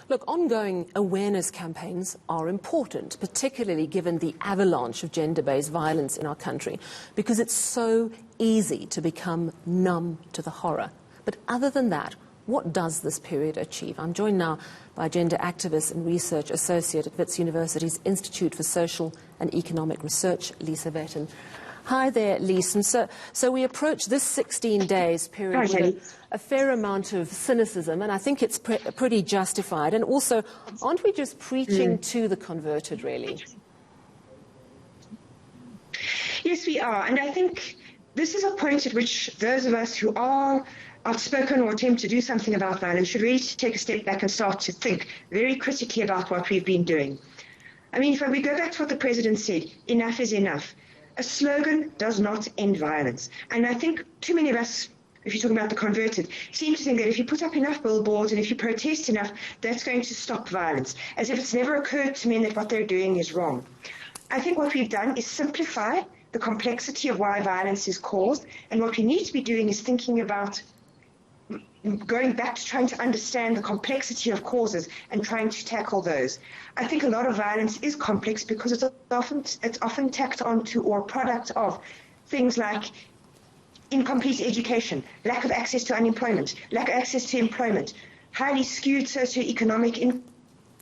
Look, ongoing awareness campaigns are important, particularly given the avalanche of gender-based violence in our country, because it's so easy to become numb to the horror. But other than that, what does this period achieve? I'm joined now by gender activist and research associate at Wits University's Institute for Social and Economic Research, Lisa Vetten. Hi there, Lisa. So we approach this 16 days period with a fair amount of cynicism, and I think it's pretty justified. And also, aren't we just preaching to the converted, really? Yes, we are. And I think this is a point at which those of us who are outspoken or attempt to do something about violence should really take a step back and start to think very critically about what we've been doing. I mean, if we go back to what the President said, enough is enough. A slogan does not end violence. And I think too many of us, if you're talking about the converted, seem to think that if you put up enough billboards and if you protest enough, that's going to stop violence, as if it's never occurred to men that what they're doing is wrong. I think what we've done is simplify the complexity of why violence is caused, and what we need to be doing is thinking about going back to trying to understand the complexity of causes and trying to tackle those. I think a lot of violence is complex because it's often tacked onto or a product of things like incomplete education, lack of access to unemployment, lack of access to employment, highly skewed socioeconomic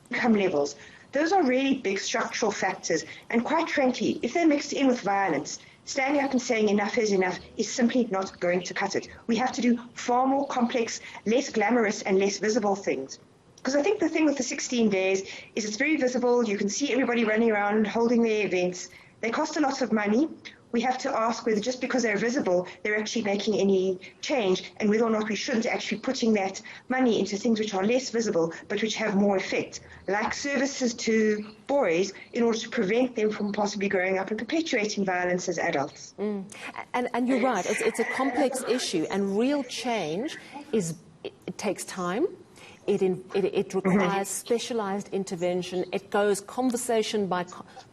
income levels. Those are really big structural factors, and quite frankly, if they're mixed in with violence, standing up and saying enough is enough is simply not going to cut it. We have to do far more complex, less glamorous and less visible things. Because I think the thing with the 16 days is it's very visible. You can see everybody running around holding their events. They cost a lot of money. We have to ask whether just because they're visible, they're actually making any change, and whether or not we shouldn't actually putting that money into things which are less visible but which have more effect, like services to boys in order to prevent them from possibly growing up and perpetuating violence as adults. And you're right, it's a complex issue, and real change it takes time. It requires specialized intervention. It goes conversation by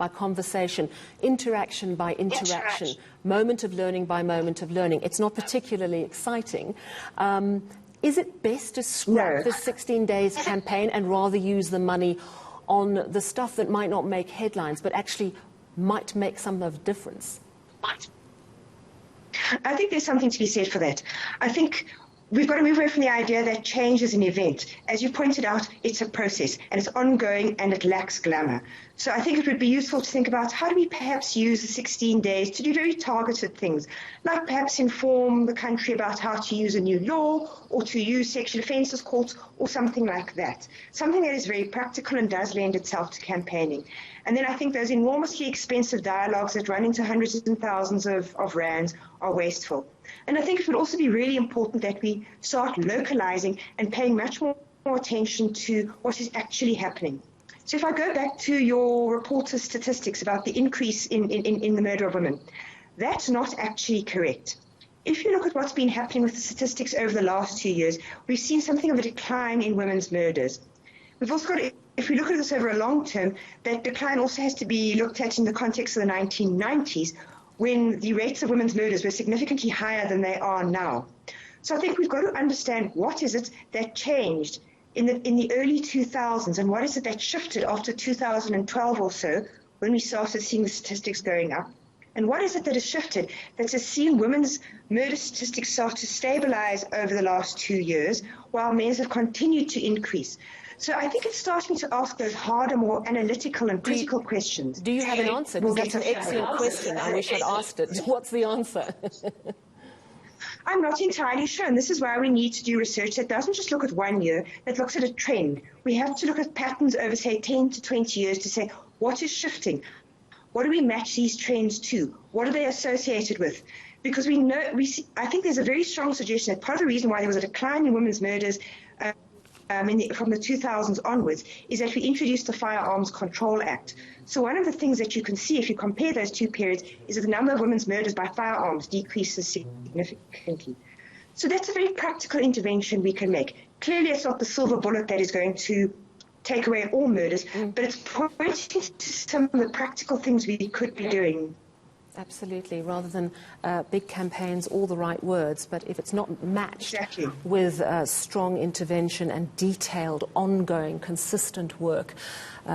conversation, interaction by interaction, moment of learning by moment of learning. It's not particularly exciting. Is it best to scrap the 16 days campaign and rather use the money on the stuff that might not make headlines but actually might make some of difference? I think there's something to be said for that. I think we've got to move away from the idea that change is an event. As you pointed out, it's a process, and it's ongoing, and it lacks glamour. So I think it would be useful to think about how do we perhaps use the 16 days to do very targeted things, like perhaps inform the country about how to use a new law, or to use sexual offences courts, or something like that. Something that is very practical and does lend itself to campaigning. And then I think those enormously expensive dialogues that run into hundreds and thousands of rands are wasteful. And I think it would also be really important that we start localizing and paying much more attention to what is actually happening. So if I go back to your reporter's statistics about the increase in the murder of women, that's not actually correct. If you look at what's been happening with the statistics over the last 2 years, we've seen something of a decline in women's murders. We've also got, if we look at this over a long term, that decline also has to be looked at in the context of the 1990s, when the rates of women's murders were significantly higher than they are now. So I think we've got to understand what is it that changed in the early 2000s, and what is it that shifted after 2012 or so, when we started seeing the statistics going up. And what is it that has shifted that has seen women's murder statistics start to stabilize over the last 2 years, while men's have continued to increase. So I think it's starting to ask those harder, more analytical and critical questions. Do you have an answer? Because that's an excellent question. I wish I'd asked it. What's the answer? I'm not entirely sure, and this is why we need to do research that doesn't just look at 1 year, that looks at a trend. We have to look at patterns over, say, 10 to 20 years to say, what is shifting? What do we match these trends to? What are they associated with? Because I think there's a very strong suggestion that part of the reason why there was a decline in women's murders from the 2000s onwards is that we introduced the Firearms Control Act. So one of the things that you can see if you compare those two periods is that the number of women's murders by firearms decreases significantly. So that's a very practical intervention we can make. Clearly it's not the silver bullet that is going to take away all murders, but it's pointing to some of the practical things we could be doing. Absolutely. Rather than big campaigns, all the right words, but if it's not matched Exactly. with strong intervention and detailed, ongoing, consistent work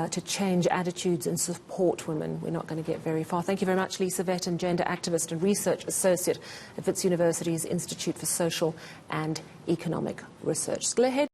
to change attitudes and support women, we're not going to get very far. Thank you very much, Lisa Vetten, gender activist and research associate at Wits University's Institute for Social and Economic Research. Go ahead.